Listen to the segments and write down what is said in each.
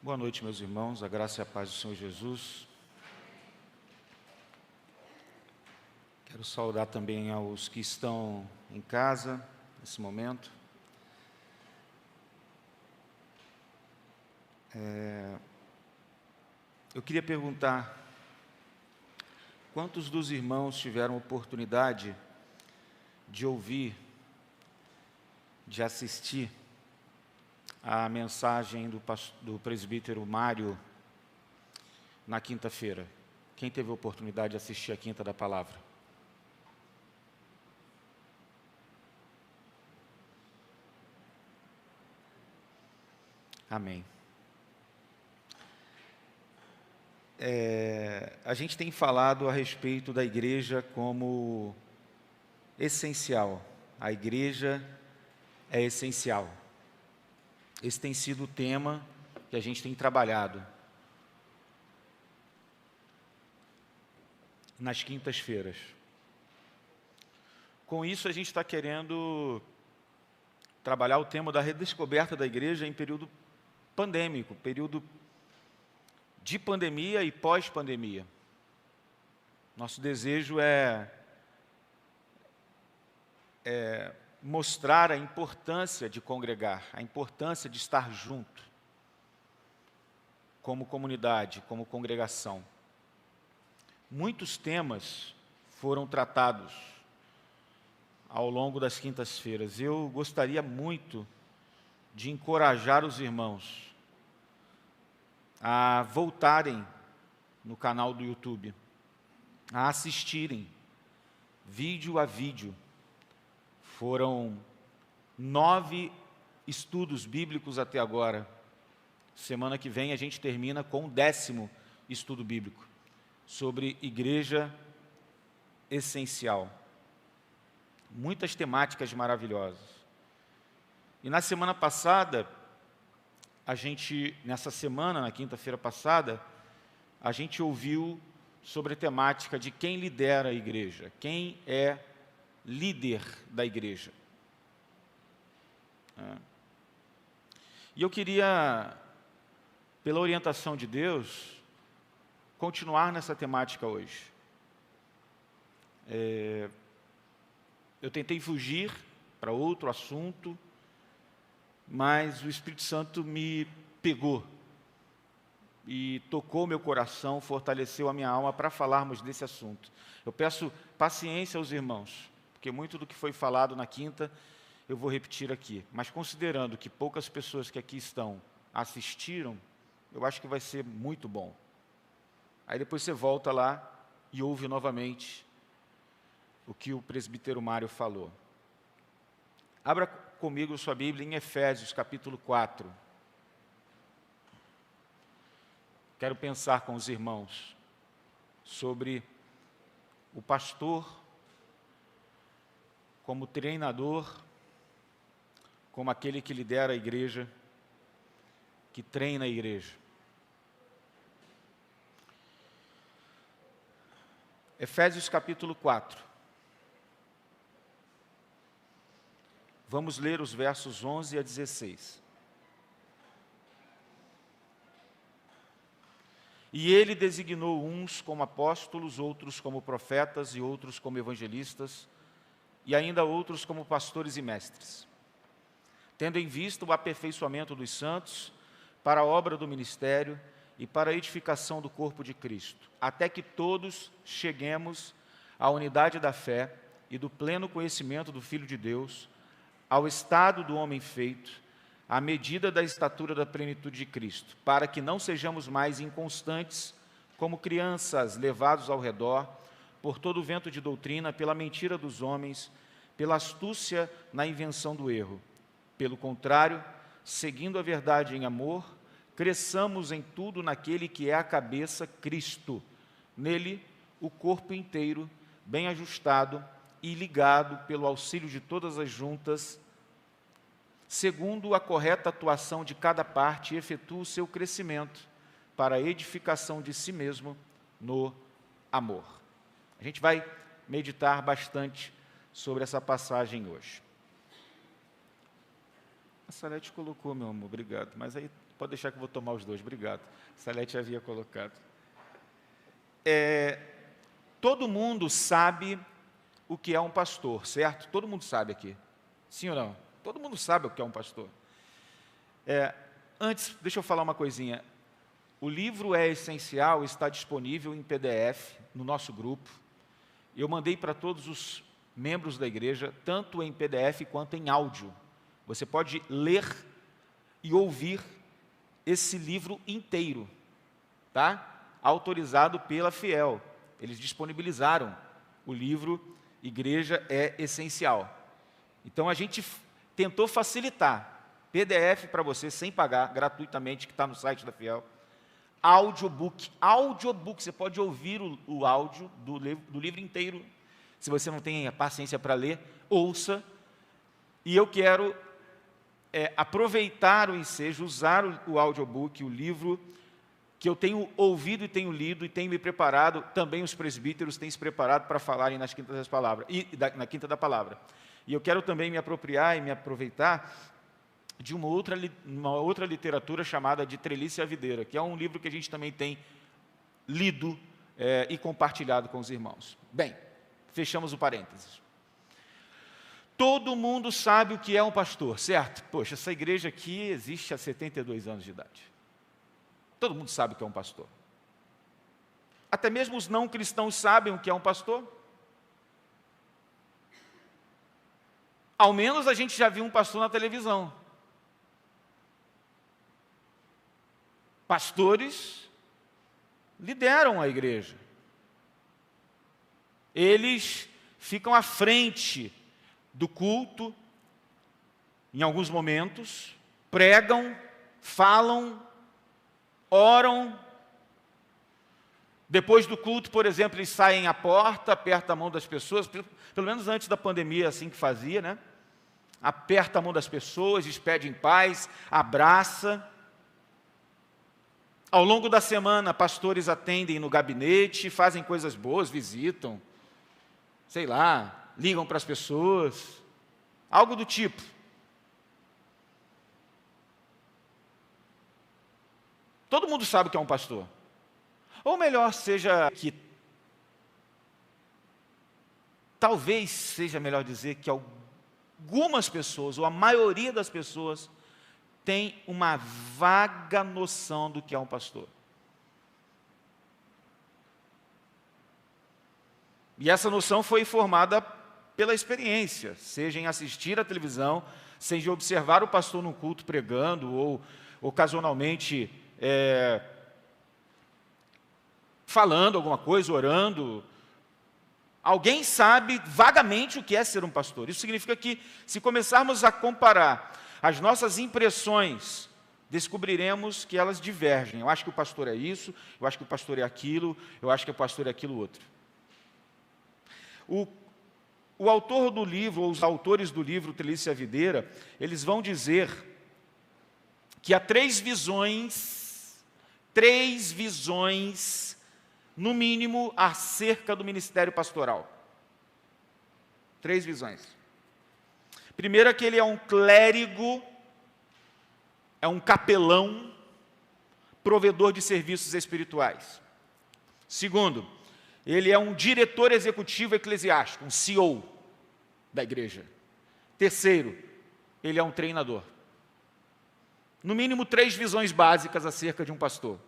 Boa noite, meus irmãos, a graça e a paz do Senhor Jesus. Quero saudar também aos que estão em casa nesse momento. Eu queria perguntar, quantos dos irmãos tiveram oportunidade de ouvir, de assistir a mensagem do presbítero Mário na quinta-feira? Quem teve a oportunidade de assistir a Quinta da Palavra? Amém. A gente tem falado a respeito da igreja como essencial. A igreja é essencial. Esse tem sido o tema que a gente tem trabalhado nas quintas-feiras. Com isso, a gente está querendo trabalhar o tema da redescoberta da igreja em período pandêmico, período de pandemia e pós-pandemia. Nosso desejo é mostrar a importância de congregar, a importância de estar junto, como comunidade, como congregação. Muitos temas foram tratados ao longo das quintas-feiras. Eu gostaria muito de encorajar os irmãos a voltarem no canal do YouTube, a assistirem vídeo a vídeo. Foram 9 estudos bíblicos até agora. Semana que vem a gente termina com o 10º estudo bíblico sobre igreja essencial. Muitas temáticas maravilhosas. E na semana passada, nessa semana, na quinta-feira passada, a gente ouviu sobre a temática de quem lidera a igreja, quem é líder da igreja. E eu queria, pela orientação de Deus, continuar nessa temática hoje. Eu tentei fugir para outro assunto, mas o Espírito Santo me pegou e tocou meu coração, fortaleceu a minha alma para falarmos desse assunto. Eu peço paciência aos irmãos, porque muito do que foi falado na quinta, eu vou repetir aqui. Mas considerando que poucas pessoas que aqui estão assistiram, eu acho que vai ser muito bom. Aí depois você volta lá e ouve novamente o que o presbítero Mário falou. Abra comigo sua Bíblia em Efésios, capítulo 4. Quero pensar com os irmãos sobre o pastor como treinador, como aquele que lidera a igreja, que treina a igreja. Efésios capítulo 4. Vamos ler os versos 11 a 16. E ele designou uns como apóstolos, outros como profetas e outros como evangelistas, e ainda outros como pastores e mestres, tendo em vista o aperfeiçoamento dos santos para a obra do ministério e para a edificação do corpo de Cristo, até que todos cheguemos à unidade da fé e do pleno conhecimento do Filho de Deus, ao estado do homem feito, à medida da estatura da plenitude de Cristo, para que não sejamos mais inconstantes, como crianças levados ao redor, por todo o vento de doutrina, pela mentira dos homens, pela astúcia na invenção do erro. Pelo contrário, seguindo a verdade em amor, cresçamos em tudo naquele que é a cabeça, Cristo. Nele, o corpo inteiro, bem ajustado e ligado pelo auxílio de todas as juntas, segundo a correta atuação de cada parte, efetua o seu crescimento para a edificação de si mesmo no amor. A gente vai meditar bastante sobre essa passagem hoje. Salete colocou, meu amor, obrigado. Mas aí pode deixar que eu vou tomar os dois, obrigado. Salete havia colocado. Todo mundo sabe o que é um pastor, certo? Todo mundo sabe aqui. Sim ou não? Todo mundo sabe o que é um pastor. Antes, deixa eu falar uma coisinha. O livro É Essencial está disponível em PDF no nosso grupo. Eu mandei para todos os membros da igreja, tanto em PDF quanto em áudio. Você pode ler e ouvir esse livro inteiro, tá? Autorizado pela Fiel. Eles disponibilizaram o livro Igreja é Essencial. Então, a gente tentou facilitar. PDF para você, sem pagar, gratuitamente, que está no site da Fiel. Audiobook, você pode ouvir o áudio do livro inteiro. Se você não tem a paciência para ler, ouça. E eu quero aproveitar o ensejo, usar o audiobook, o livro, que eu tenho ouvido e tenho lido e tenho me preparado, também os presbíteros têm se preparado para falarem nas quintas das palavras, na quinta da palavra. E eu quero também me apropriar e me aproveitar de uma outra literatura chamada de Trelice e a Videira, que é um livro que a gente também tem lido e compartilhado com os irmãos. Bem, fechamos o parênteses. Todo mundo sabe o que é um pastor, certo? Poxa, essa igreja aqui existe há 72 anos de idade. Todo mundo sabe o que é um pastor. Até mesmo os não cristãos sabem o que é um pastor. Ao menos a gente já viu um pastor na televisão. Pastores lideram a igreja. Eles ficam à frente do culto, em alguns momentos, pregam, falam, oram. Depois do culto, por exemplo, eles saem à porta, apertam a mão das pessoas, pelo menos antes da pandemia, assim que fazia, né? Aperta a mão das pessoas, despede em paz, abraça. Ao longo da semana, pastores atendem no gabinete, fazem coisas boas, visitam, sei lá, ligam para as pessoas, algo do tipo. Todo mundo sabe o que é um pastor. Ou melhor, seja que talvez seja melhor dizer que algumas pessoas, ou a maioria das pessoas, tem uma vaga noção do que é um pastor. E essa noção foi formada pela experiência, seja em assistir à televisão, seja em observar o pastor no culto pregando, ou ocasionalmente falando alguma coisa, orando. Alguém sabe vagamente o que é ser um pastor. Isso significa que, se começarmos a comparar as nossas impressões, descobriremos que elas divergem. Eu acho que o pastor é isso, eu acho que o pastor é aquilo, eu acho que o pastor é aquilo outro. O autor do livro, ou os autores do livro Trelice e a Videira, eles vão dizer que há três visões, no mínimo, acerca do ministério pastoral. 3 visões. Primeiro é que ele é um clérigo, é um capelão, provedor de serviços espirituais. Segundo, ele é um diretor executivo eclesiástico, um CEO da igreja. Terceiro, ele é um treinador. No mínimo 3 visões básicas acerca de um pastor.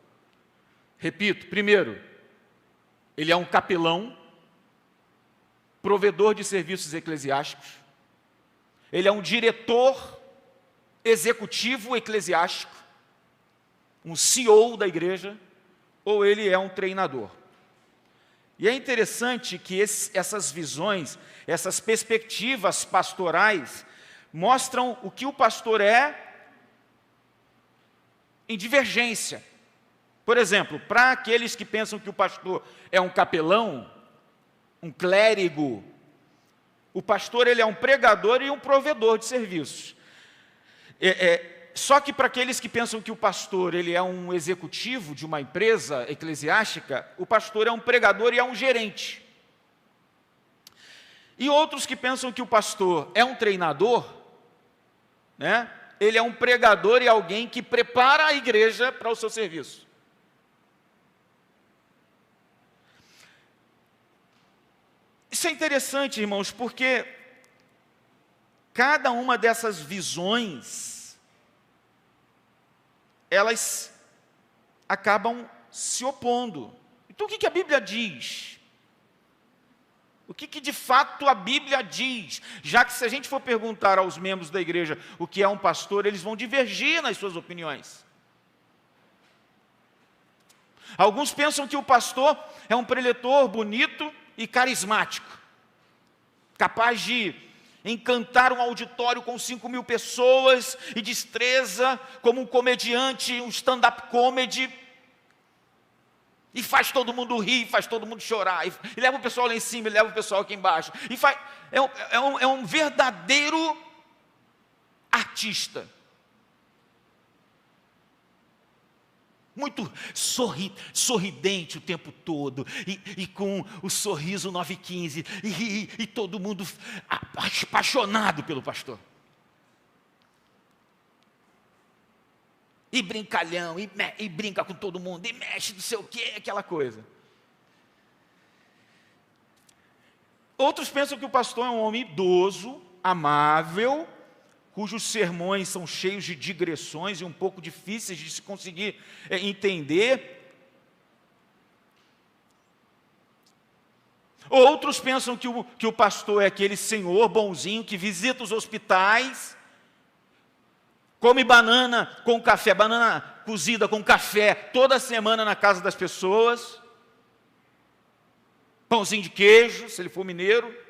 Repito, primeiro, ele é um capelão, provedor de serviços eclesiásticos. Ele é um diretor executivo eclesiástico, um CEO da igreja, ou ele é um treinador. E é interessante que essas visões, essas perspectivas pastorais, mostram o que o pastor é em divergência. Por exemplo, para aqueles que pensam que o pastor é um capelão, um clérigo, o pastor ele é um pregador e um provedor de serviços. Só que para aqueles que pensam que o pastor ele é um executivo de uma empresa eclesiástica, o pastor é um pregador e é um gerente. E outros que pensam que o pastor é um treinador, né? ele é um pregador e alguém que prepara a igreja para o seu serviço. Isso é interessante, irmãos, porque cada uma dessas visões, elas acabam se opondo. Então o que a Bíblia diz? O que de fato a Bíblia diz? Já que se a gente for perguntar aos membros da igreja o que é um pastor, eles vão divergir nas suas opiniões. Alguns pensam que o pastor é um preletor bonito e carismático, capaz de encantar um auditório com 5.000 pessoas e destreza como um comediante, um stand-up comedy, e faz todo mundo rir, faz todo mundo chorar, e leva o pessoal lá em cima, e leva o pessoal aqui embaixo, e é um verdadeiro artista. Muito sorridente o tempo todo, e com o sorriso 915, e todo mundo apaixonado pelo pastor. E brincalhão, e brinca com todo mundo, e mexe não sei o que, aquela coisa. Outros pensam que o pastor é um homem idoso, amável, cujos sermões são cheios de digressões e um pouco difíceis de se conseguir entender. Outros pensam que o pastor é aquele senhor bonzinho que visita os hospitais, come banana com café, banana cozida com café toda semana na casa das pessoas, pãozinho de queijo, se ele for mineiro.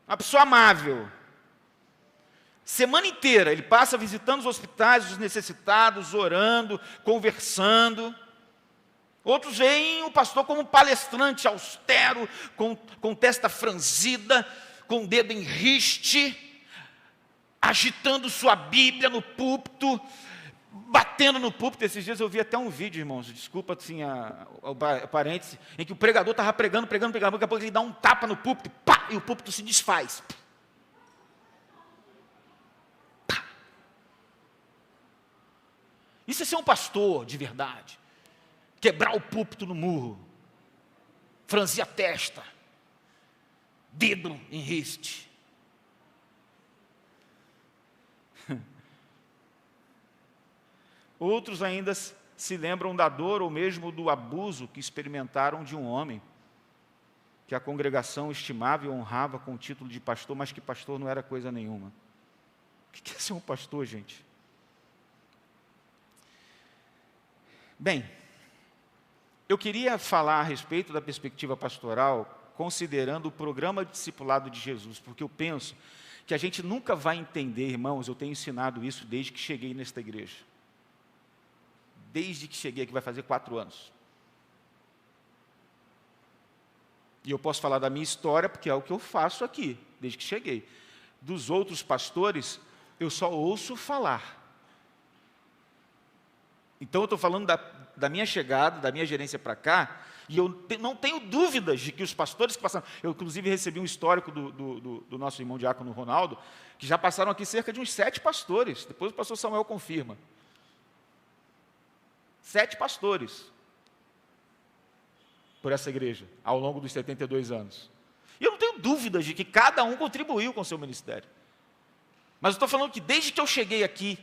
Uma pessoa amável. Semana inteira ele passa visitando os hospitais, os necessitados, orando, conversando. Outros veem o pastor como um palestrante austero, com testa franzida, com o dedo em riste, agitando sua Bíblia no púlpito, batendo no púlpito. Esses dias eu vi até um vídeo, irmãos, desculpa assim o parêntese, em que o pregador estava pregando, daqui a pouco ele dá um tapa no púlpito, pá, e o púlpito se desfaz. Pá. Isso é ser um pastor de verdade. Quebrar o púlpito no murro, franzir a testa, dedo em riste. Outros ainda se lembram da dor ou mesmo do abuso que experimentaram de um homem que a congregação estimava e honrava com o título de pastor, mas que pastor não era coisa nenhuma. O que é ser um pastor, gente? Bem, eu queria falar a respeito da perspectiva pastoral, considerando o programa de discipulado de Jesus, porque eu penso que a gente nunca vai entender, irmãos, eu tenho ensinado isso desde que cheguei nesta igreja. Desde que cheguei aqui, vai fazer 4 anos. E eu posso falar da minha história, porque é o que eu faço aqui, desde que cheguei. Dos outros pastores, eu só ouço falar. Então eu estou falando da minha chegada, da minha gerência para cá, e eu não tenho dúvidas de que os pastores que passaram... Eu, inclusive, recebi um histórico do nosso irmão diácono Ronaldo, que já passaram aqui cerca de uns 7 pastores. Depois o pastor Samuel confirma. 7 pastores por essa igreja, ao longo dos 72 anos. E eu não tenho dúvidas de que cada um contribuiu com o seu ministério. Mas eu estou falando que desde que eu cheguei aqui,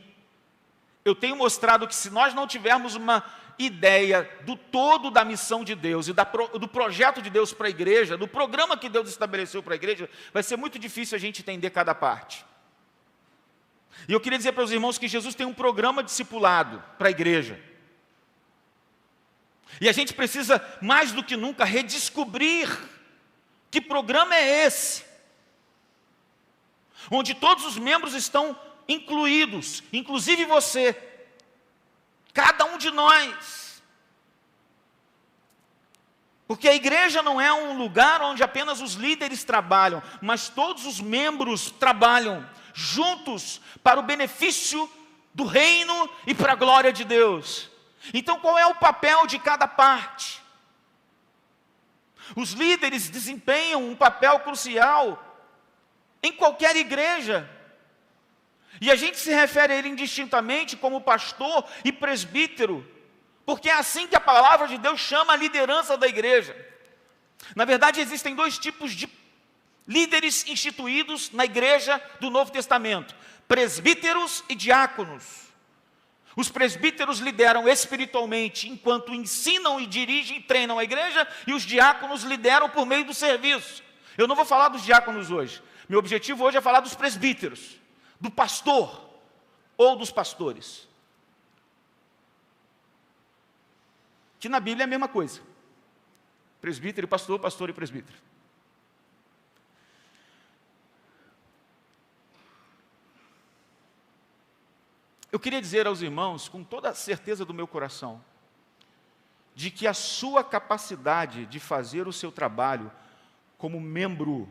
eu tenho mostrado que se nós não tivermos uma ideia do todo da missão de Deus e do projeto de Deus para a igreja, do programa que Deus estabeleceu para a igreja, vai ser muito difícil a gente entender cada parte. E eu queria dizer para os irmãos que Jesus tem um programa discipulado para a igreja. E a gente precisa, mais do que nunca, redescobrir que programa é esse, onde todos os membros estão incluídos, inclusive você, cada um de nós. Porque a igreja não é um lugar onde apenas os líderes trabalham, mas todos os membros trabalham juntos para o benefício do reino e para a glória de Deus. Então, qual é o papel de cada parte? Os líderes desempenham um papel crucial em qualquer igreja. E a gente se refere a ele indistintamente como pastor e presbítero, porque é assim que a palavra de Deus chama a liderança da igreja. Na verdade, existem dois tipos de líderes instituídos na igreja do Novo Testamento: presbíteros e diáconos. Os presbíteros lideram espiritualmente enquanto ensinam e dirigem e treinam a igreja, e os diáconos lideram por meio do serviço. Eu não vou falar dos diáconos hoje. Meu objetivo hoje é falar dos presbíteros, do pastor ou dos pastores. Que na Bíblia é a mesma coisa. Presbítero e pastor, pastor e presbítero. Eu queria dizer aos irmãos, com toda a certeza do meu coração, de que a sua capacidade de fazer o seu trabalho como membro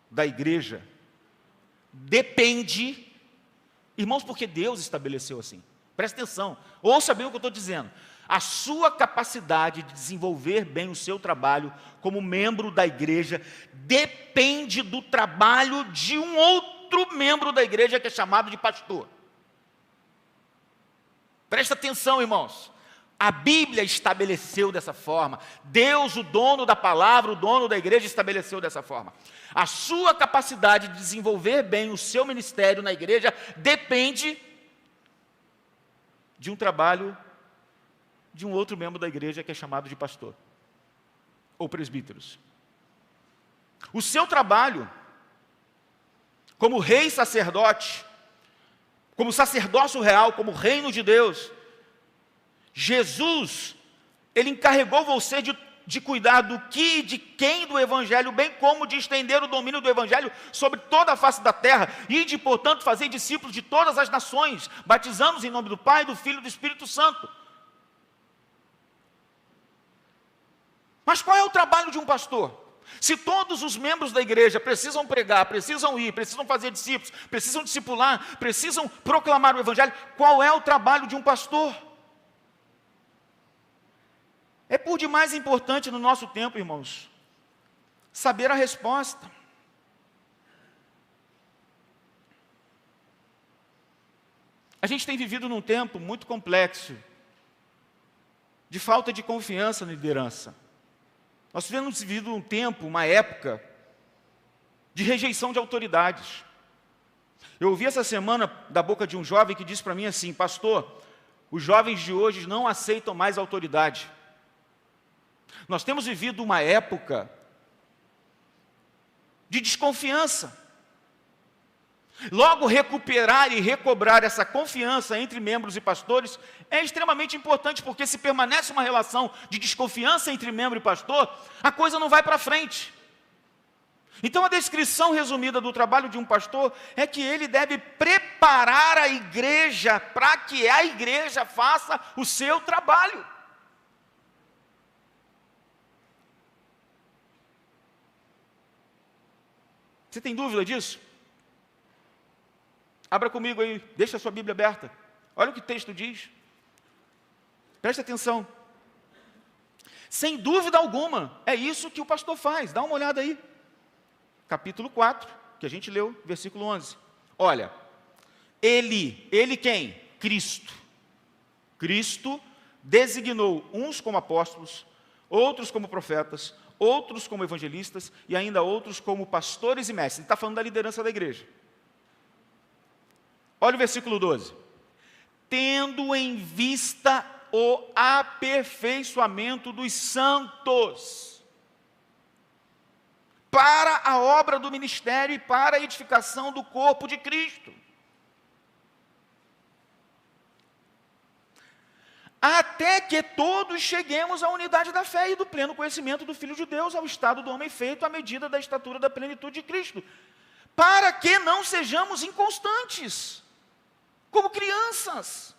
da igreja depende, irmãos, porque Deus estabeleceu assim. Presta atenção, ouça bem o que eu estou dizendo. A sua capacidade de desenvolver bem o seu trabalho como membro da igreja depende do trabalho de um outro membro da igreja que é chamado de pastor. Presta atenção, irmãos. A Bíblia estabeleceu dessa forma. Deus, o dono da palavra, o dono da igreja, estabeleceu dessa forma. A sua capacidade de desenvolver bem o seu ministério na igreja depende de um trabalho de um outro membro da igreja que é chamado de pastor ou presbíteros. O seu trabalho como rei sacerdote, como sacerdócio real, como reino de Deus, Jesus, Ele encarregou você de cuidar do que e de quem do Evangelho, bem como de estender o domínio do Evangelho sobre toda a face da terra, e de, portanto, fazer discípulos de todas as nações, batizando-os em nome do Pai, do Filho e do Espírito Santo. Mas qual é o trabalho de um pastor? Se todos os membros da igreja precisam pregar, precisam ir, precisam fazer discípulos, precisam discipular, precisam proclamar o Evangelho, qual é o trabalho de um pastor? É por demais importante no nosso tempo, irmãos, saber a resposta. A gente tem vivido num tempo muito complexo, de falta de confiança na liderança. Nós tivemos vivido um tempo, uma época, de rejeição de autoridades. Eu ouvi essa semana da boca de um jovem que disse para mim assim: pastor, os jovens de hoje não aceitam mais autoridade. Nós temos vivido uma época de desconfiança. Logo, recuperar e recobrar essa confiança entre membros e pastores é extremamente importante, porque se permanece uma relação de desconfiança entre membro e pastor, a coisa não vai para frente. Então, a descrição resumida do trabalho de um pastor é que ele deve preparar a igreja para que a igreja faça o seu trabalho. Você tem dúvida disso? Abra comigo aí, deixa a sua Bíblia aberta. Olha o que o texto diz. Preste atenção. Sem dúvida alguma, é isso que o pastor faz. Dá uma olhada aí. Capítulo 4, que a gente leu, versículo 11. Olha, ele quem? Cristo. Cristo designou uns como apóstolos, outros como profetas, outros como evangelistas e ainda outros como pastores e mestres. Ele está falando da liderança da igreja. Olha o versículo 12. Tendo em vista o aperfeiçoamento dos santos, para a obra do ministério e para a edificação do corpo de Cristo, até que todos cheguemos à unidade da fé e do pleno conhecimento do Filho de Deus, ao estado do homem feito, à medida da estatura da plenitude de Cristo, para que não sejamos inconstantes, como crianças,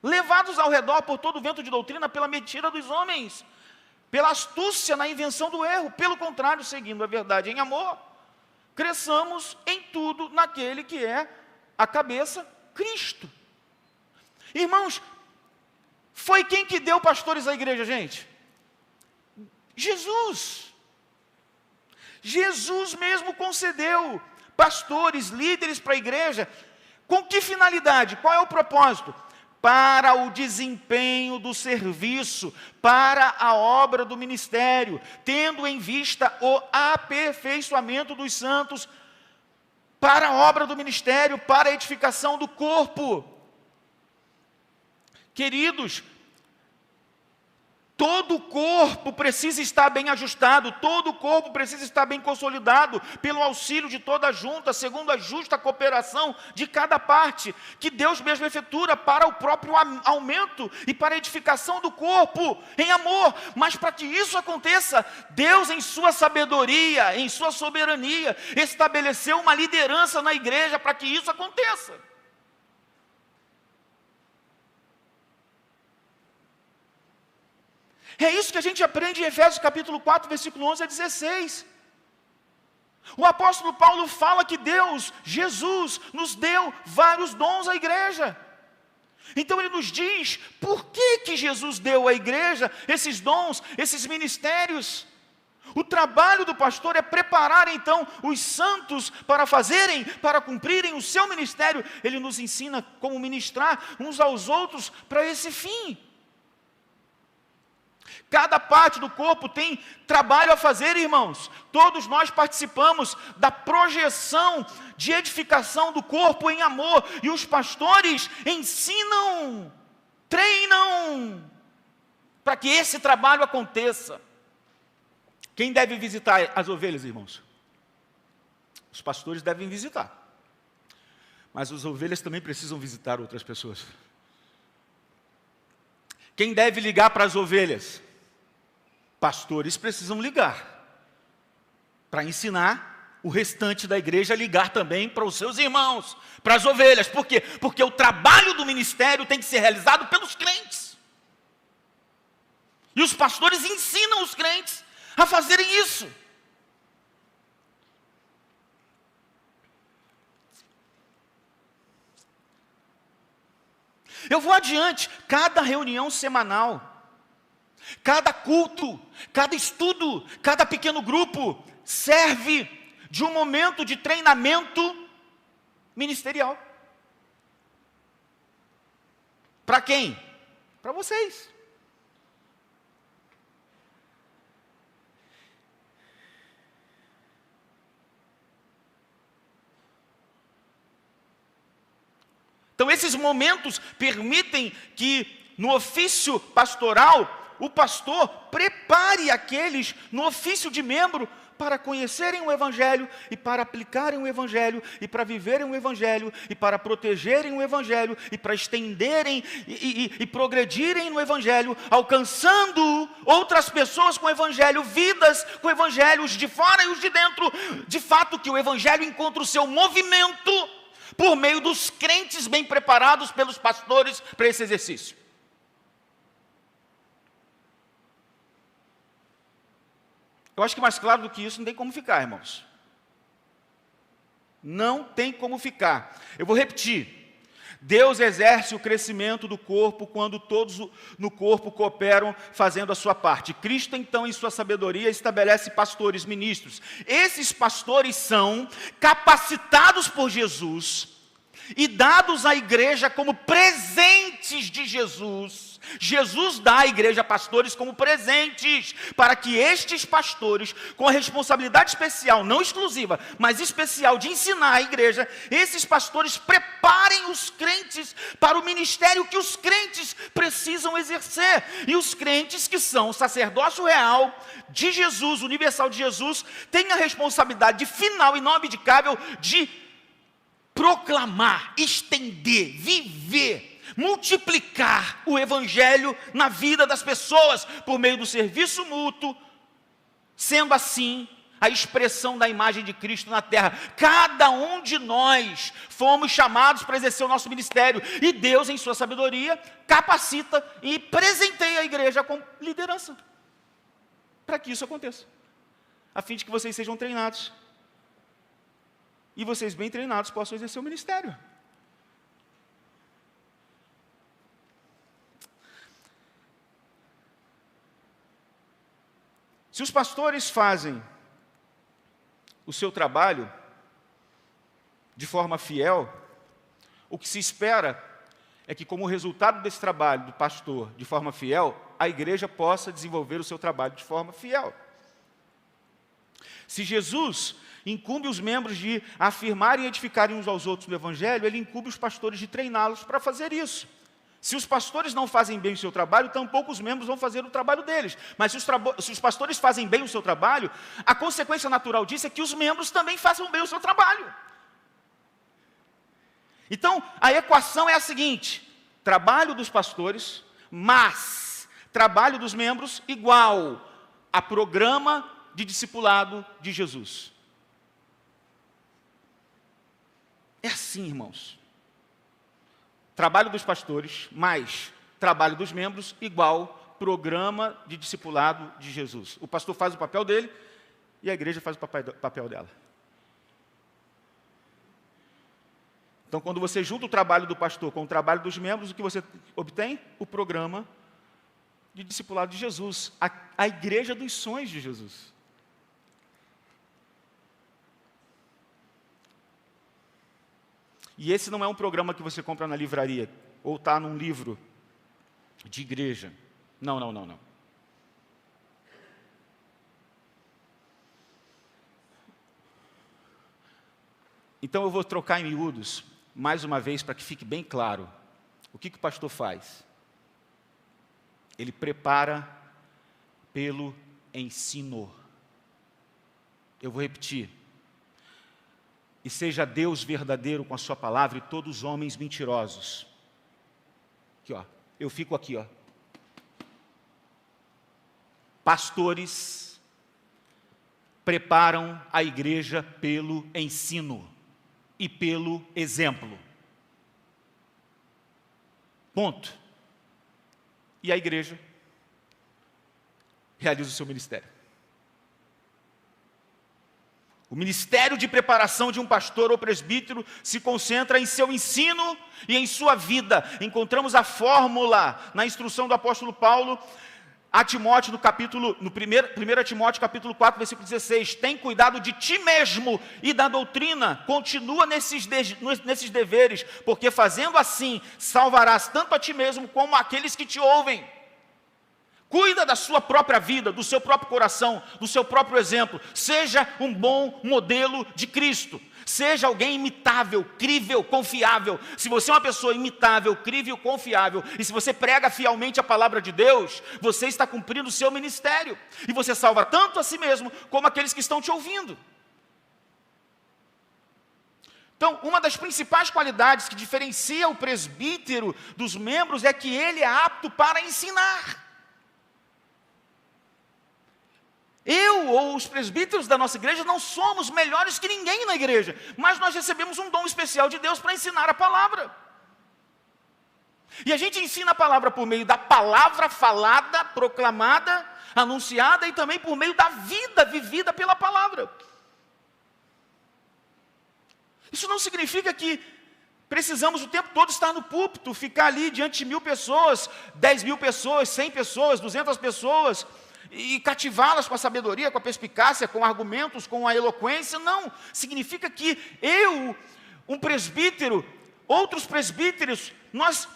levados ao redor por todo o vento de doutrina, pela mentira dos homens, pela astúcia na invenção do erro. Pelo contrário, seguindo a verdade em amor, cresçamos em tudo naquele que é a cabeça, Cristo. Irmãos, foi quem que deu pastores à igreja, gente? Jesus. Jesus mesmo concedeu pastores, líderes para a igreja. Com que finalidade? Qual é o propósito? Para o desempenho do serviço, para a obra do ministério, tendo em vista o aperfeiçoamento dos santos, para a obra do ministério, para a edificação do corpo. Queridos, todo o corpo precisa estar bem ajustado, todo o corpo precisa estar bem consolidado, pelo auxílio de toda a junta, segundo a justa cooperação de cada parte, que Deus mesmo efetua para o próprio aumento e para a edificação do corpo, em amor. Mas para que isso aconteça, Deus em sua sabedoria, em sua soberania, estabeleceu uma liderança na igreja para que isso aconteça. É isso que a gente aprende em Efésios capítulo 4, versículo 11 a 16. O apóstolo Paulo fala que Deus, Jesus, nos deu vários dons à igreja. Então ele nos diz, por que Jesus deu à igreja esses dons, esses ministérios? O trabalho do pastor é preparar então os santos para cumprirem o seu ministério. Ele nos ensina como ministrar uns aos outros para esse fim. Cada parte do corpo tem trabalho a fazer, irmãos. Todos nós participamos da projeção de edificação do corpo em amor. E os pastores ensinam, treinam, para que esse trabalho aconteça. Quem deve visitar as ovelhas, irmãos? Os pastores devem visitar. Mas as ovelhas também precisam visitar outras pessoas. Quem deve ligar para as ovelhas? Pastores precisam ligar, para ensinar o restante da igreja a ligar também para os seus irmãos, para as ovelhas. Por quê? Porque o trabalho do ministério tem que ser realizado pelos crentes. E os pastores ensinam os crentes a fazerem isso. Eu vou adiante, cada reunião semanal, cada culto, cada estudo, cada pequeno grupo serve de um momento de treinamento ministerial. Para quem? Para vocês. Então esses momentos permitem que no ofício pastoral o pastor prepare aqueles no ofício de membro para conhecerem o Evangelho e para aplicarem o Evangelho e para viverem o Evangelho e para protegerem o Evangelho e para estenderem e progredirem no Evangelho, alcançando outras pessoas com o Evangelho, vidas com o Evangelho, os de fora e os de dentro. De fato que o Evangelho encontra o seu movimento por meio dos crentes bem preparados pelos pastores para esse exercício. Eu acho que mais claro do que isso não tem como ficar, irmãos. Não tem como ficar. Eu vou repetir. Deus exerce o crescimento do corpo quando todos no corpo cooperam fazendo a sua parte. Cristo, então, em sua sabedoria, estabelece pastores, ministros. Esses pastores são capacitados por Jesus e dados à igreja como presentes de Jesus. Jesus dá à igreja pastores como presentes, para que estes pastores, com a responsabilidade especial, não exclusiva, mas especial de ensinar a igreja, esses pastores preparem os crentes para o ministério que os crentes precisam exercer. E os crentes que são o sacerdócio real de Jesus, universal de Jesus, têm a responsabilidade final e não abdicável de proclamar, estender, viver, multiplicar o Evangelho na vida das pessoas, por meio do serviço mútuo, sendo assim a expressão da imagem de Cristo na terra. Cada um de nós fomos chamados para exercer o nosso ministério, e Deus, em sua sabedoria, capacita e presenteia a igreja com liderança, para que isso aconteça, a fim de que vocês sejam treinados, e vocês bem treinados possam exercer o ministério. Se os pastores fazem o seu trabalho, de forma fiel, o que se espera é que, como resultado desse trabalho do pastor de forma fiel, a igreja possa desenvolver o seu trabalho de forma fiel. Se Jesus incumbe os membros de afirmarem e edificarem uns aos outros no Evangelho, ele incumbe os pastores de treiná-los para fazer isso. Se os pastores não fazem bem o seu trabalho, tampouco os membros vão fazer o trabalho deles. Mas se os pastores fazem bem o seu trabalho, a consequência natural disso é que os membros também façam bem o seu trabalho. Então, a equação é a seguinte: trabalho dos pastores, mais trabalho dos membros, igual a programa de discipulado de Jesus. É assim, irmãos. Trabalho dos pastores, mais trabalho dos membros, igual programa de discipulado de Jesus. O pastor faz o papel dele e a igreja faz o papel dela. Então, quando você junta o trabalho do pastor com o trabalho dos membros, o que você obtém? O programa de discipulado de Jesus, a igreja dos sonhos de Jesus. E esse não é um programa que você compra na livraria, ou está num livro de igreja. Não. Então eu vou trocar em miúdos, mais uma vez, para que fique bem claro. O que o pastor faz? Ele prepara pelo ensino. Eu vou repetir. E seja Deus verdadeiro com a sua palavra e todos os homens mentirosos. Aqui, ó. Eu fico aqui, ó. Pastores preparam a igreja pelo ensino e pelo exemplo. Ponto. E a igreja realiza o seu ministério. O ministério de preparação de um pastor ou presbítero se concentra em seu ensino e em sua vida. Encontramos a fórmula na instrução do apóstolo Paulo a Timóteo, no 1 Timóteo capítulo 4, versículo 16. Tem cuidado de ti mesmo e da doutrina. Continua nesses deveres, porque fazendo assim, salvarás tanto a ti mesmo como aqueles que te ouvem. Cuida da sua própria vida, do seu próprio coração, do seu próprio exemplo. Seja um bom modelo de Cristo. Seja alguém imitável, crível, confiável. Se você é uma pessoa imitável, crível, confiável, e se você prega fielmente a palavra de Deus, você está cumprindo o seu ministério. E você salva tanto a si mesmo, como aqueles que estão te ouvindo. Então, uma das principais qualidades que diferencia o presbítero dos membros é que ele é apto para ensinar. Eu ou os presbíteros da nossa igreja não somos melhores que ninguém na igreja, mas nós recebemos um dom especial de Deus para ensinar a palavra. E a gente ensina a palavra por meio da palavra falada, proclamada, anunciada, e também por meio da vida vivida pela palavra. Isso não significa que precisamos o tempo todo estar no púlpito, ficar ali diante de 1.000 pessoas, 10.000 pessoas, 100 pessoas, 200 pessoas, e cativá-las com a sabedoria, com a perspicácia, com argumentos, com a eloquência. Não, significa que eu, um presbítero, outros presbíteros, nós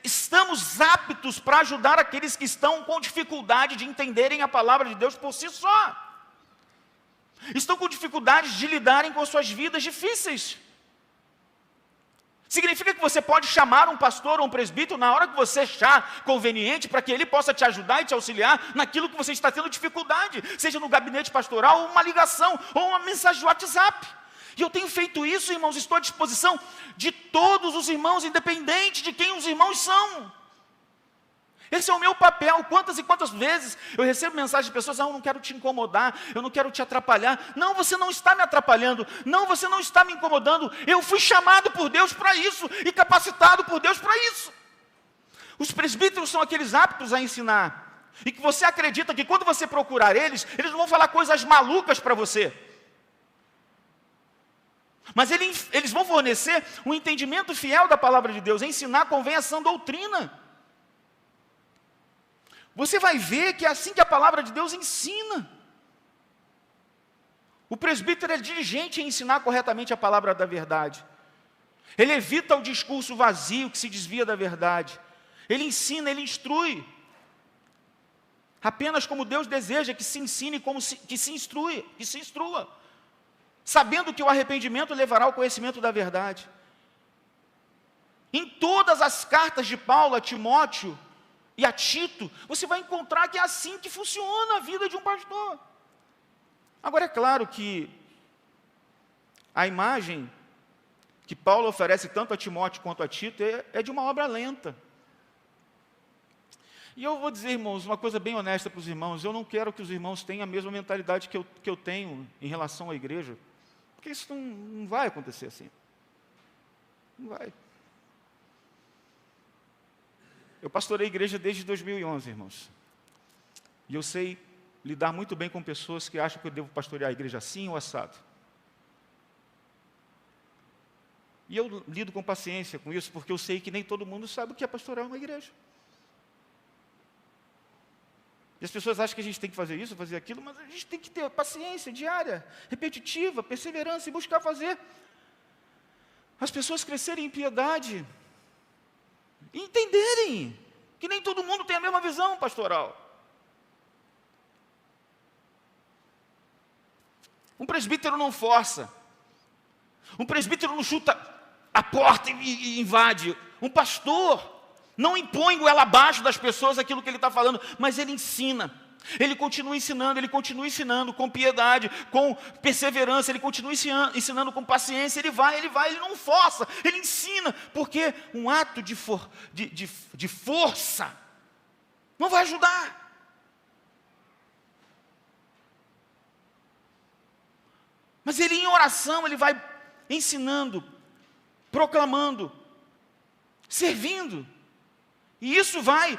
estamos aptos para ajudar aqueles que estão com dificuldade de entenderem a palavra de Deus por si só. Estão com dificuldade de lidarem com suas vidas difíceis. Significa que você pode chamar um pastor ou um presbítero na hora que você achar conveniente, para que ele possa te ajudar e te auxiliar naquilo que você está tendo dificuldade, seja no gabinete pastoral, ou uma ligação, ou uma mensagem de WhatsApp. E eu tenho feito isso, irmãos, estou à disposição de todos os irmãos, independente de quem os irmãos são. Esse é o meu papel. Quantas e quantas vezes eu recebo mensagens de pessoas: eu não quero te incomodar, eu não quero te atrapalhar. Não, você não está me atrapalhando. Não, você não está me incomodando. Eu fui chamado por Deus para isso e capacitado por Deus para isso. Os presbíteros são aqueles aptos a ensinar, e que você acredita que quando você procurar eles não vão falar coisas malucas para você. Mas eles vão fornecer um entendimento fiel da palavra de Deus. Ensinar convém a sã doutrina. Você vai ver que é assim que a palavra de Deus ensina. O presbítero é diligente em ensinar corretamente a palavra da verdade. Ele evita o discurso vazio que se desvia da verdade. Ele ensina, ele instrui. Apenas como Deus deseja que se ensine, que se instrua. Sabendo que o arrependimento levará ao conhecimento da verdade. Em todas as cartas de Paulo a Timóteo e a Tito, você vai encontrar que é assim que funciona a vida de um pastor. Agora, é claro que a imagem que Paulo oferece tanto a Timóteo quanto a Tito é de uma obra lenta. E eu vou dizer, irmãos, uma coisa bem honesta para os irmãos: eu não quero que os irmãos tenham a mesma mentalidade que eu tenho em relação à igreja, porque isso não vai acontecer assim. Não vai. Eu pastorei a igreja desde 2011, irmãos. E eu sei lidar muito bem com pessoas que acham que eu devo pastorear a igreja assim ou assado. E eu lido com paciência com isso, porque eu sei que nem todo mundo sabe o que é pastorear uma igreja. E as pessoas acham que a gente tem que fazer isso, fazer aquilo, mas a gente tem que ter paciência diária, repetitiva, perseverança e buscar fazer as pessoas crescerem em piedade e entenderem que nem todo mundo tem a mesma visão pastoral. Um presbítero não força. Um presbítero não chuta a porta e invade. Um pastor não impõe goela abaixo das pessoas aquilo que ele está falando, mas ele ensina. Ele continua ensinando com piedade, com perseverança, ele continua ensinando com paciência, ele vai, ele não força, ele ensina, porque um ato de força não vai ajudar. Mas ele em oração, ele vai ensinando, proclamando, servindo. E isso vai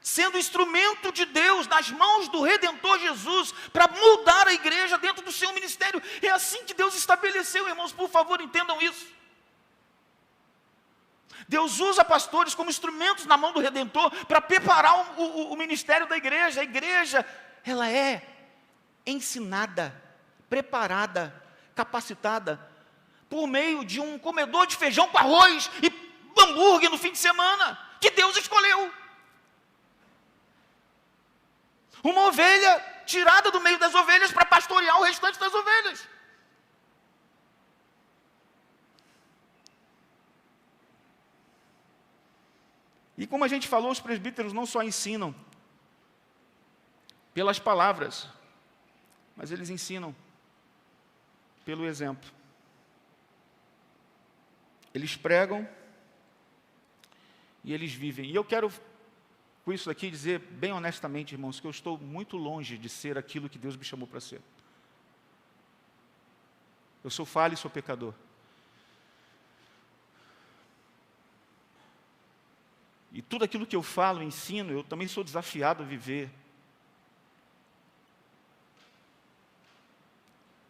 sendo instrumento de Deus nas mãos do Redentor Jesus para mudar a igreja dentro do seu ministério. É assim que Deus estabeleceu, irmãos, por favor, entendam isso. Deus usa pastores como instrumentos na mão do Redentor para preparar o ministério da igreja. A igreja, ela é ensinada, preparada, capacitada por meio de um comedor de feijão com arroz e hambúrguer no fim de semana, que Deus escolheu. Uma ovelha tirada do meio das ovelhas para pastorear o restante das ovelhas. E como a gente falou, os presbíteros não só ensinam pelas palavras, mas eles ensinam pelo exemplo. Eles pregam e eles vivem. E eu quero, com isso aqui, dizer bem honestamente, irmãos, que eu estou muito longe de ser aquilo que Deus me chamou para ser. Eu sou falho e sou pecador. E tudo aquilo que eu falo, ensino, eu também sou desafiado a viver.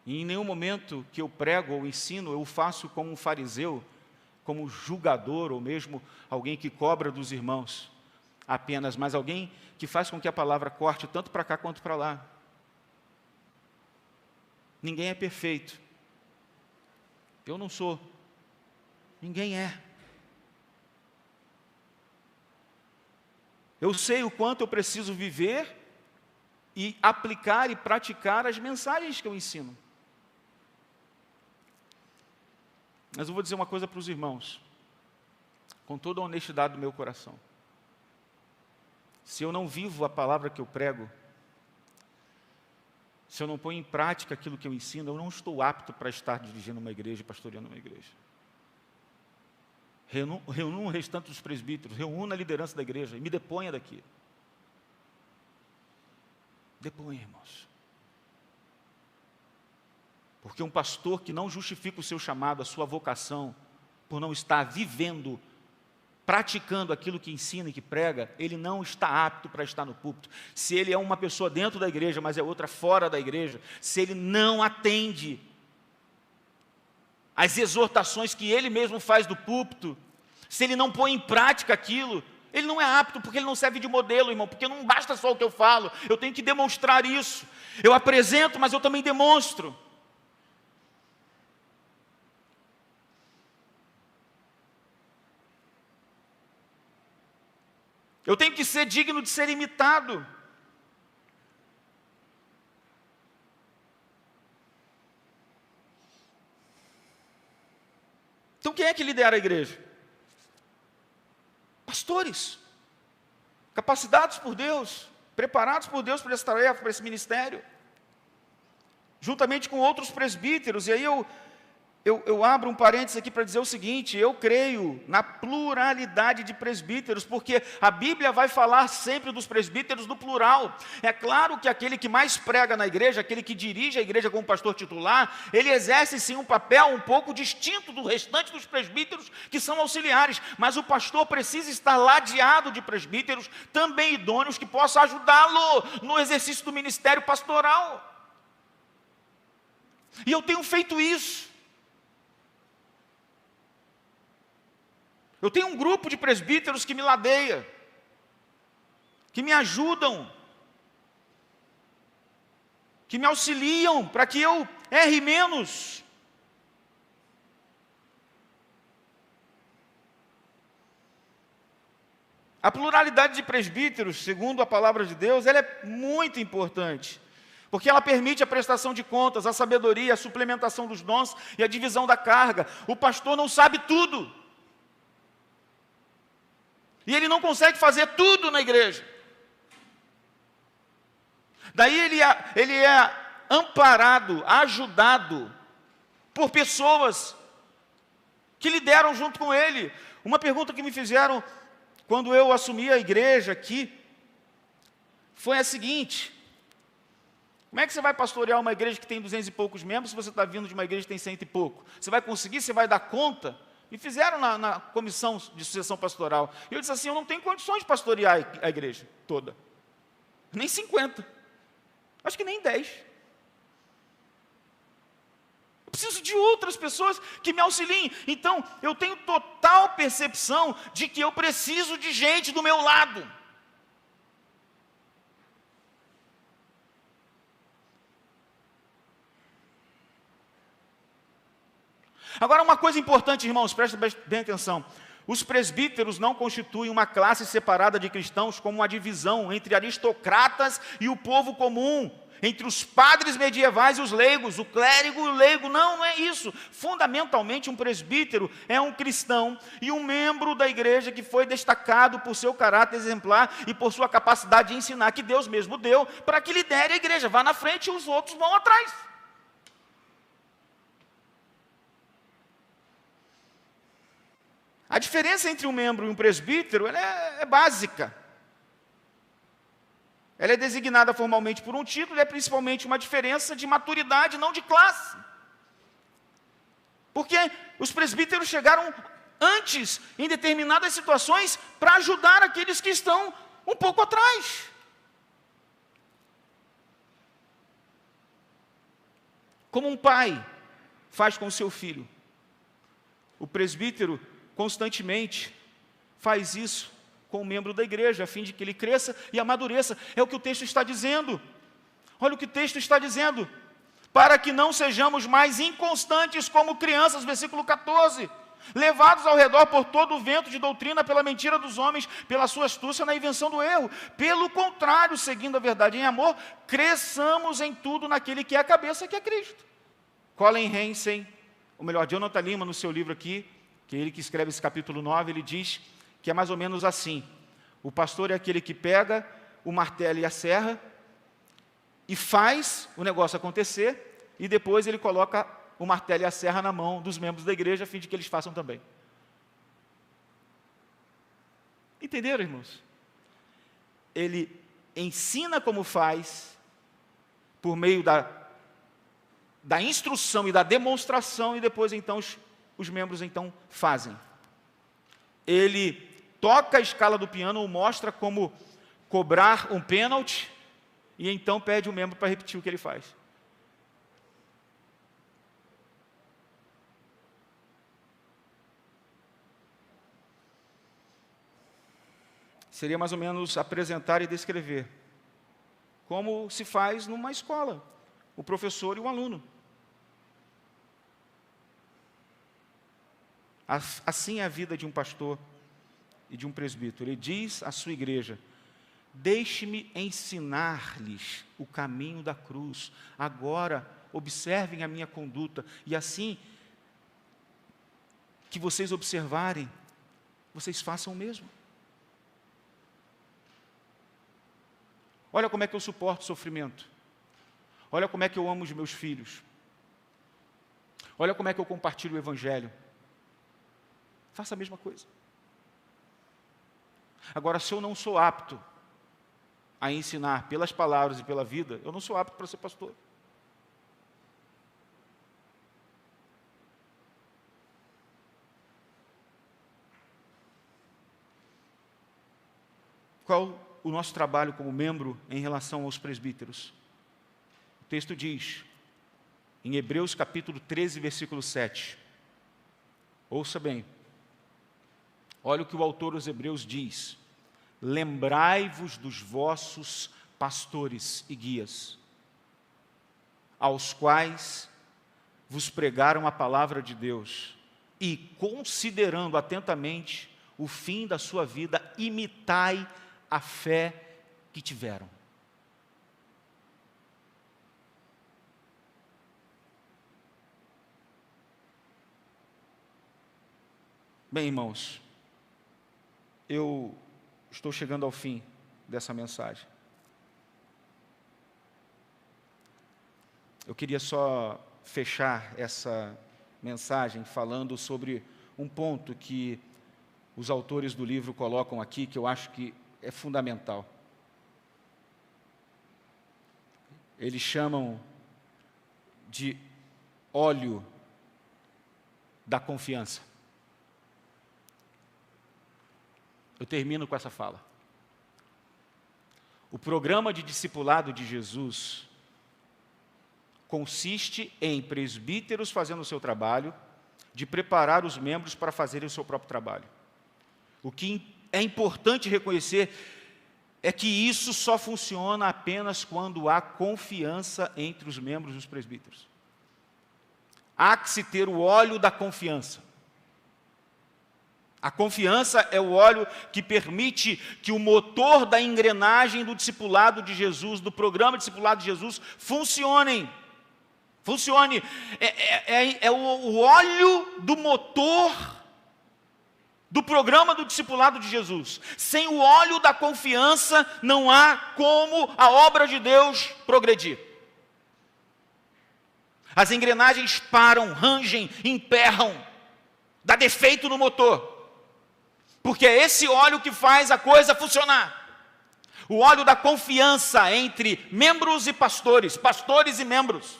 E em nenhum momento que eu prego ou ensino, eu faço como um fariseu, como julgador, ou mesmo alguém que cobra dos irmãos apenas, mas alguém que faz com que a palavra corte tanto para cá quanto para lá. Ninguém é perfeito. Eu não sou. Ninguém é. Eu sei o quanto eu preciso viver e aplicar e praticar as mensagens que eu ensino. Mas eu vou dizer uma coisa para os irmãos, com toda a honestidade do meu coração. Se eu não vivo a palavra que eu prego, se eu não ponho em prática aquilo que eu ensino, eu não estou apto para estar dirigindo uma igreja, pastoreando uma igreja. Reúna o restante dos presbíteros, reúna a liderança da igreja e me deponha daqui. Deponha, irmãos. Porque um pastor que não justifica o seu chamado, a sua vocação, por não estar vivendo, praticando aquilo que ensina e que prega, ele não está apto para estar no púlpito. Se ele é uma pessoa dentro da igreja, mas é outra fora da igreja, se ele não atende as exortações que ele mesmo faz do púlpito, se ele não põe em prática aquilo, ele não é apto, porque ele não serve de modelo, irmão, porque não basta só o que eu falo, eu tenho que demonstrar isso. Eu apresento, mas eu também demonstro. Eu tenho que ser digno de ser imitado. Então quem é que lidera a igreja? Pastores, capacitados por Deus, preparados por Deus para essa tarefa, para esse ministério, juntamente com outros presbíteros. E aí eu abro um parênteses aqui para dizer o seguinte: eu creio na pluralidade de presbíteros, porque a Bíblia vai falar sempre dos presbíteros no plural. É claro que aquele que mais prega na igreja, aquele que dirige a igreja como pastor titular, ele exerce sim um papel um pouco distinto do restante dos presbíteros que são auxiliares, mas o pastor precisa estar ladeado de presbíteros também idôneos que possam ajudá-lo no exercício do ministério pastoral. E eu tenho feito isso. Eu tenho um grupo de presbíteros que me ladeia, que me ajudam, que me auxiliam para que eu erre menos. A pluralidade de presbíteros, segundo a palavra de Deus, ela é muito importante, porque ela permite a prestação de contas, a sabedoria, a suplementação dos dons e a divisão da carga. O pastor não sabe tudo. E ele não consegue fazer tudo na igreja. Daí ele é amparado, ajudado por pessoas que lideram junto com ele. Uma pergunta que me fizeram quando eu assumi a igreja aqui foi a seguinte: como é que você vai pastorear uma igreja que tem 200 e poucos membros se você está vindo de uma igreja que tem 100 e pouco? Você vai conseguir? Você vai dar conta? Me fizeram na comissão de sucessão pastoral. E eu disse assim: eu não tenho condições de pastorear a igreja toda. Nem 50. Acho que nem 10. Eu preciso de outras pessoas que me auxiliem. Então, eu tenho total percepção de que eu preciso de gente do meu lado. Agora, uma coisa importante, irmãos, prestem bem atenção. Os presbíteros não constituem uma classe separada de cristãos como uma divisão entre aristocratas e o povo comum, entre os padres medievais e os leigos, o clérigo e o leigo. Não é isso. Fundamentalmente, um presbítero é um cristão e um membro da igreja que foi destacado por seu caráter exemplar e por sua capacidade de ensinar, que Deus mesmo deu para que lidere a igreja. Vá na frente e os outros vão atrás. A diferença entre um membro e um presbítero ela é básica. Ela é designada formalmente por um título e é principalmente uma diferença de maturidade, não de classe. Porque os presbíteros chegaram antes, em determinadas situações, para ajudar aqueles que estão um pouco atrás. Como um pai faz com o seu filho, o presbítero constantemente faz isso com um membro da igreja, a fim de que ele cresça e amadureça. É o que o texto está dizendo. Olha o que o texto está dizendo: para que não sejamos mais inconstantes como crianças, versículo 14, levados ao redor por todo o vento de doutrina, pela mentira dos homens, pela sua astúcia na invenção do erro. Pelo contrário, seguindo a verdade em amor, cresçamos em tudo naquele que é a cabeça, que é Cristo. Colin Hansen, ou melhor, Jonathan Lima, no seu livro aqui, que é ele que escreve esse capítulo 9, ele diz que é mais ou menos assim: o pastor é aquele que pega o martelo e a serra e faz o negócio acontecer, e depois ele coloca o martelo e a serra na mão dos membros da igreja, a fim de que eles façam também. Entenderam, irmãos? Ele ensina como faz, por meio da instrução e da demonstração, e depois então os membros então fazem. Ele toca a escala do piano, ou mostra como cobrar um pênalti, e então pede o membro para repetir o que ele faz. Seria mais ou menos apresentar e descrever como se faz numa escola, o professor e o aluno. Assim é a vida de um pastor e de um presbítero. Ele diz à sua igreja: deixe-me ensinar-lhes o caminho da cruz. Agora, observem a minha conduta, e assim que vocês observarem, vocês façam o mesmo. Olha como é que eu suporto o sofrimento. Olha como é que eu amo os meus filhos. Olha como é que eu compartilho o Evangelho. Faça a mesma coisa. Agora, se eu não sou apto a ensinar pelas palavras e pela vida, eu não sou apto para ser pastor. Qual o nosso trabalho como membro em relação aos presbíteros? O texto diz, em Hebreus capítulo 13, versículo 7. Ouça bem. Olha o que o autor aos Hebreus diz: lembrai-vos dos vossos pastores e guias, aos quais vos pregaram a palavra de Deus, e considerando atentamente o fim da sua vida, imitai a fé que tiveram. Bem, irmãos, eu estou chegando ao fim dessa mensagem. Eu queria só fechar essa mensagem falando sobre um ponto que os autores do livro colocam aqui, que eu acho que é fundamental. Eles chamam de óleo da confiança. Eu termino com essa fala. O programa de discipulado de Jesus consiste em presbíteros fazendo o seu trabalho, de preparar os membros para fazerem o seu próprio trabalho. O que é importante reconhecer é que isso só funciona apenas quando há confiança entre os membros dos presbíteros. Há que se ter o óleo da confiança. A confiança é o óleo que permite que o motor da engrenagem do discipulado de Jesus, do programa de discipulado de Jesus, funcione. É o óleo do motor do programa do discipulado de Jesus. Sem o óleo da confiança, não há como a obra de Deus progredir. As engrenagens param, rangem, emperram, dá defeito no motor. Porque é esse óleo que faz a coisa funcionar. O óleo da confiança entre membros e pastores, pastores e membros.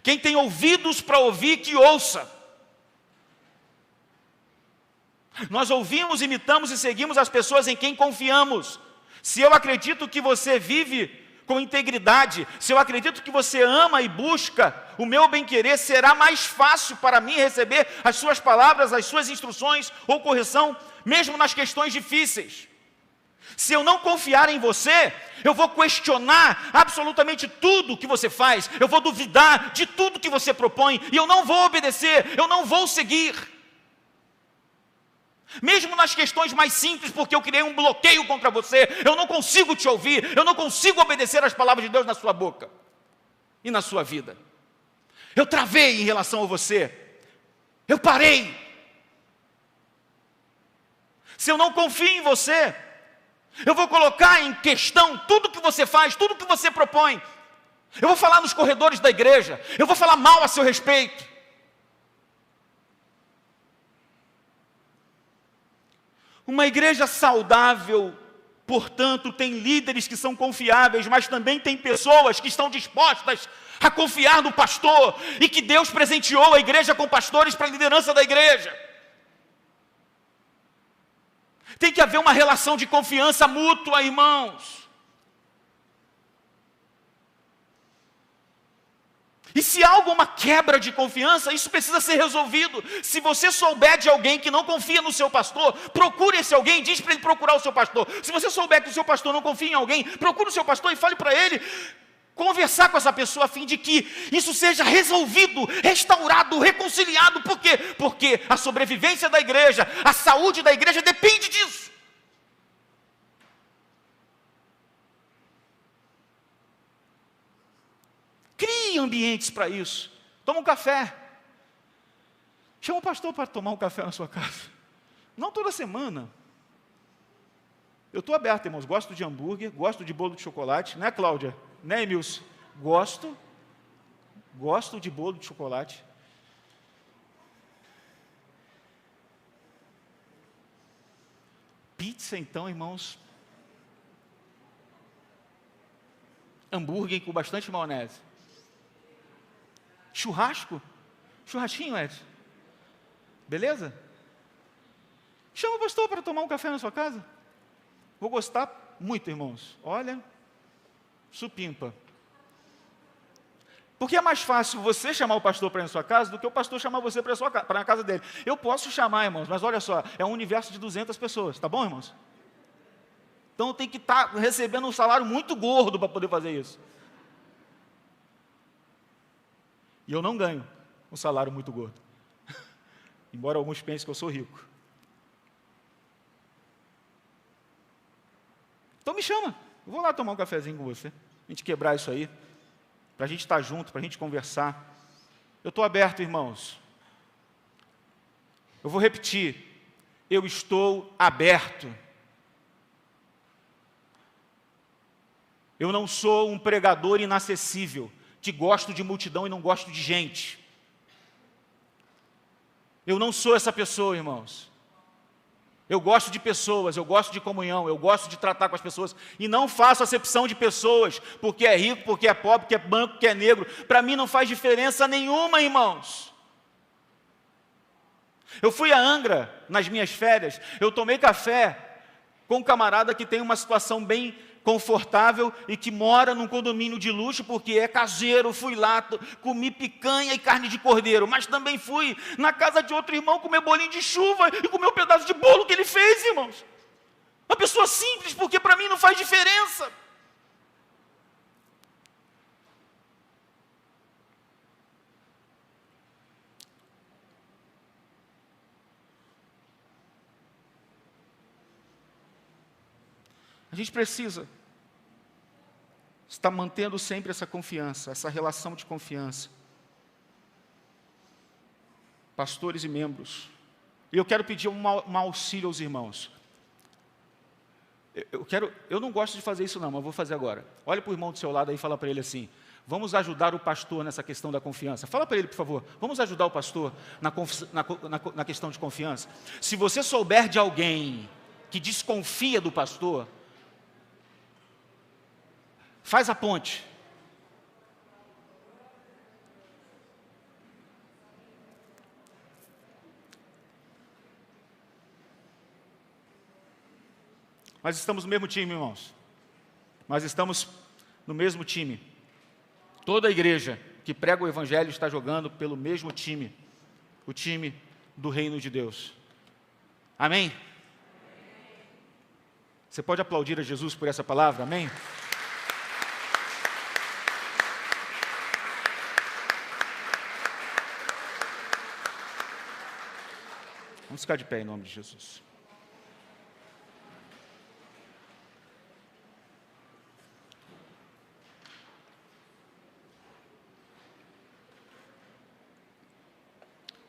Quem tem ouvidos para ouvir, que ouça. Nós ouvimos, imitamos e seguimos as pessoas em quem confiamos. Se eu acredito que você vive com integridade, se eu acredito que você ama e busca o meu bem-querer, será mais fácil para mim receber as suas palavras, as suas instruções ou correção, mesmo nas questões difíceis. Se eu não confiar em você, eu vou questionar absolutamente tudo que você faz, eu vou duvidar de tudo que você propõe, e eu não vou obedecer, eu não vou seguir. Mesmo nas questões mais simples, porque eu criei um bloqueio contra você, eu não consigo te ouvir, eu não consigo obedecer às palavras de Deus na sua boca e na sua vida. Eu travei em relação a você, eu parei. Se eu não confio em você, eu vou colocar em questão tudo que você faz, tudo que você propõe. Eu vou falar nos corredores da igreja, eu vou falar mal a seu respeito. Uma igreja saudável, portanto, tem líderes que são confiáveis, mas também tem pessoas que estão dispostas a confiar no pastor, e que Deus presenteou a igreja com pastores para a liderança da igreja. Tem que haver uma relação de confiança mútua, irmãos. E se há alguma quebra de confiança, isso precisa ser resolvido. Se você souber de alguém que não confia no seu pastor, procure esse alguém, diz para ele procurar o seu pastor. Se você souber que o seu pastor não confia em alguém, procure o seu pastor e fale para ele: conversar com essa pessoa a fim de que isso seja resolvido, restaurado, reconciliado. Por quê? Porque a sobrevivência da igreja, a saúde da igreja depende disso. Crie ambientes para isso. Toma um café. Chama o pastor para tomar um café na sua casa. Não toda semana. Eu estou aberto, irmãos. Gosto de hambúrguer, gosto de bolo de chocolate. Né, Cláudia? Né, Emilson? Gosto de bolo de chocolate. Pizza, então, irmãos. Hambúrguer com bastante maionese. Churrasco? Churrasquinho, Ed? Beleza? Chama o pastor para tomar um café na sua casa. Vou gostar muito, irmãos. Olha, supimpa. Porque é mais fácil você chamar o pastor para ir na sua casa do que o pastor chamar você para a casa dele. Eu posso chamar, irmãos, mas olha só, é um universo de 200 pessoas, tá bom, irmãos? Então eu tenho que estar recebendo um salário muito gordo para poder fazer isso. E eu não ganho um salário muito gordo. Embora alguns pensem que eu sou rico. Então me chama. Eu vou lá tomar um cafezinho com você. A gente quebrar isso aí. Para a gente estar junto, para a gente conversar. Eu estou aberto, irmãos. Eu vou repetir. Eu estou aberto. Eu não sou um pregador inacessível, que gosto de multidão e não gosto de gente. Eu não sou essa pessoa, irmãos. Eu gosto de pessoas, eu gosto de comunhão, eu gosto de tratar com as pessoas, e não faço acepção de pessoas, porque é rico, porque é pobre, porque é branco, porque é negro. Para mim não faz diferença nenhuma, irmãos. Eu fui a Angra, nas minhas férias, eu tomei café com um camarada que tem uma situação bem confortável e que mora num condomínio de luxo, porque é caseiro. Fui lá, comi picanha e carne de cordeiro, mas também fui na casa de outro irmão comer bolinho de chuva e comer um pedaço de bolo que ele fez, irmãos. Uma pessoa simples, porque para mim não faz diferença. A gente precisa estar mantendo sempre essa confiança, essa relação de confiança. Pastores e membros. E eu quero pedir um auxílio aos irmãos. Eu não gosto de fazer isso não, mas vou fazer agora. Olha para o irmão do seu lado aí e fala para ele assim: vamos ajudar o pastor nessa questão da confiança. Fala para ele, por favor. Vamos ajudar o pastor na questão de confiança. Se você souber de alguém que desconfia do pastor, faz a ponte. Nós estamos no mesmo time, irmãos. Nós estamos no mesmo time. Toda a igreja que prega o evangelho está jogando pelo mesmo time. O time do reino de Deus. Amém? Você pode aplaudir a Jesus por essa palavra? Amém? Vamos ficar de pé em nome de Jesus.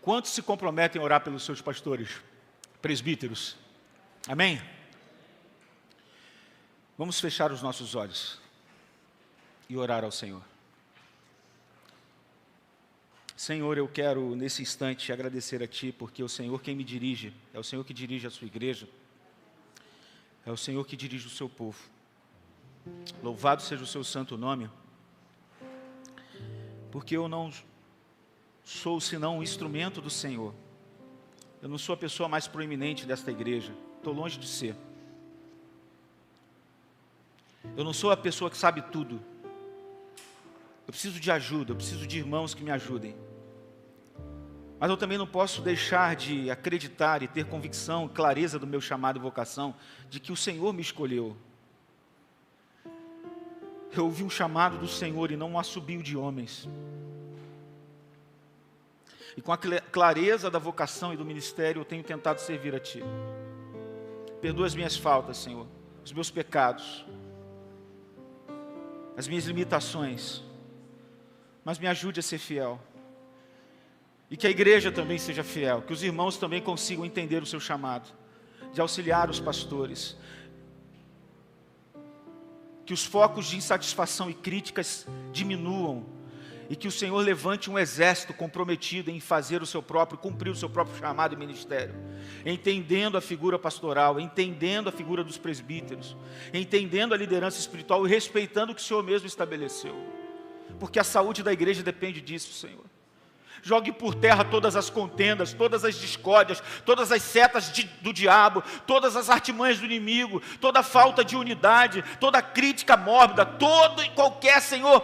Quantos se comprometem a orar pelos seus pastores, presbíteros? Amém? Vamos fechar os nossos olhos e orar ao Senhor. Senhor, eu quero nesse instante agradecer a Ti, porque é o Senhor quem me dirige, é o Senhor que dirige a sua igreja, é o Senhor que dirige o seu povo. Louvado seja o seu santo nome, porque eu não sou senão um instrumento do Senhor. Eu não sou a pessoa mais proeminente desta igreja, estou longe de ser. Eu não sou a pessoa que sabe tudo. Eu preciso de ajuda, eu preciso de irmãos que me ajudem. Mas eu também não posso deixar de acreditar e ter convicção, clareza do meu chamado e vocação, de que o Senhor me escolheu. Eu ouvi um chamado do Senhor e não um assobio de homens. E com a clareza da vocação e do ministério, eu tenho tentado servir a Ti. Perdoa as minhas faltas, Senhor, os meus pecados, as minhas limitações, mas me ajude a ser fiel. E que a igreja também seja fiel, que os irmãos também consigam entender o seu chamado, de auxiliar os pastores. Que os focos de insatisfação e críticas diminuam, e que o Senhor levante um exército comprometido em fazer o seu próprio, cumprir o seu próprio chamado e ministério, entendendo a figura pastoral, entendendo a figura dos presbíteros, entendendo a liderança espiritual e respeitando o que o Senhor mesmo estabeleceu, porque a saúde da igreja depende disso, Senhor. Jogue por terra todas as contendas, todas as discórdias, todas as setas do diabo, todas as artimanhas do inimigo, toda falta de unidade, toda crítica mórbida, todo e qualquer, Senhor,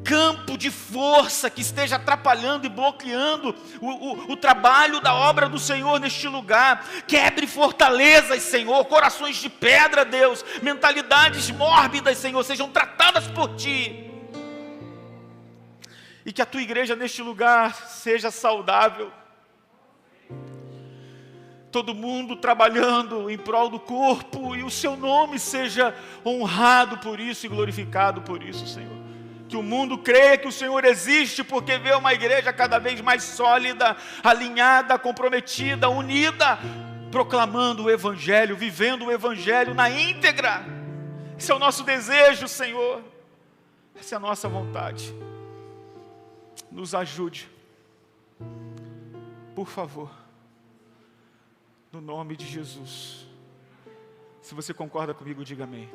campo de força que esteja atrapalhando e bloqueando o trabalho da obra do Senhor neste lugar. Quebre fortalezas, Senhor, corações de pedra, Deus, mentalidades mórbidas, Senhor, sejam tratadas por Ti. E que a Tua igreja neste lugar seja saudável. Todo mundo trabalhando em prol do corpo, e o Seu nome seja honrado por isso e glorificado por isso, Senhor. Que o mundo creia que o Senhor existe, porque vê uma igreja cada vez mais sólida, alinhada, comprometida, unida, proclamando o Evangelho, vivendo o Evangelho na íntegra. Esse é o nosso desejo, Senhor. Essa é a nossa vontade. Nos ajude, por favor, no nome de Jesus. Se você concorda comigo, diga amém.